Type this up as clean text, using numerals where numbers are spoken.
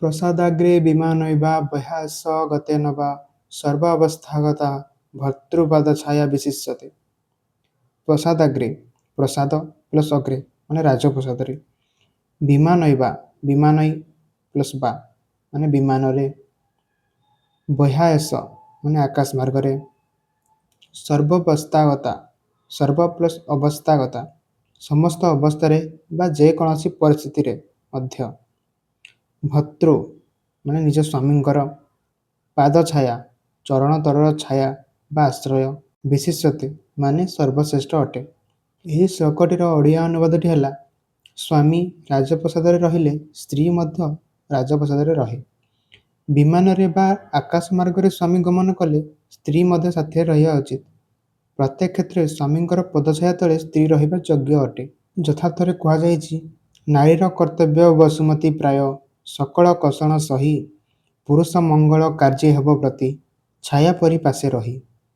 ପ୍ରସାଦାଗ୍ରେ ବିମାନୈବା ବହ୍ୟାସ ଗତେନ ବା ସର୍ବାବସ୍ଥାଗତା ଭର୍ତ୍ତୃପାଦଛାୟା ବିଶିଷ୍ୟତେ। ପ୍ରସାଦାଗ୍ରେ ପ୍ରସାଦ ପ୍ଲସ୍ ଅଗ୍ରେ ମାନେ ରାଜପ୍ରସାଦରେ, ବିମାନୈବା ବିମାନଇ ପ୍ଲସ୍ ବା ମାନେ ବିମାନରେ, ବହ୍ୟାୟସ ମାନେ ଆକାଶ ମାର୍ଗରେ, ସର୍ବବସ୍ଥାଗତା ସର୍ବ ପ୍ଲସ୍ ଅବସ୍ଥାଗତା ସମସ୍ତ ଅବସ୍ଥାରେ ବା ଯେକୌଣସି ପରିସ୍ଥିତିରେ ମଧ୍ୟ, ଭର୍ତ୍ତୃ ମାନେ ନିଜ ସ୍ୱାମୀଙ୍କର, ପାଦଛାୟା ଚରଣ ତଳର ଛାୟା ବା ଆଶ୍ରୟ, ବିଶିଷ୍ୟତେ ମାନେ ସର୍ବଶ୍ରେଷ୍ଠ ଅଟେ। ଏହି ଶ୍ଲୋକଟିର ଓଡ଼ିଆ ଅନୁବାଦଟି ହେଲା, ସ୍ୱାମୀ ରାଜପ୍ରସାଦରେ ରହିଲେ ସ୍ତ୍ରୀ ମଧ୍ୟ ରାଜପ୍ରସାଦରେ ରହେ। ବିମାନରେ ବା ଆକାଶ ମାର୍ଗରେ ସ୍ୱାମୀ ଗମନ କଲେ ସ୍ତ୍ରୀ ମଧ୍ୟ ସାଥିରେ ରହିବା ଉଚିତ। ପ୍ରତ୍ୟେକ କ୍ଷେତ୍ରରେ ସ୍ୱାମୀଙ୍କର ପଦଛାୟା ତଳେ ସ୍ତ୍ରୀ ରହିବା ଯୋଗ୍ୟ ଅଟେ। ଯଥାର୍ଥରେ କୁହାଯାଇଛି, ନାରୀର କର୍ତ୍ତବ୍ୟ ବସୁମତୀ ପ୍ରାୟ ସକଳ କଷଣ ସହି, ପୁରୁଷ ମଙ୍ଗଳ କାର୍ଯ୍ୟେ ହେବ ପ୍ରତି, ଛାୟା ପରି ପାଶେ ରହି।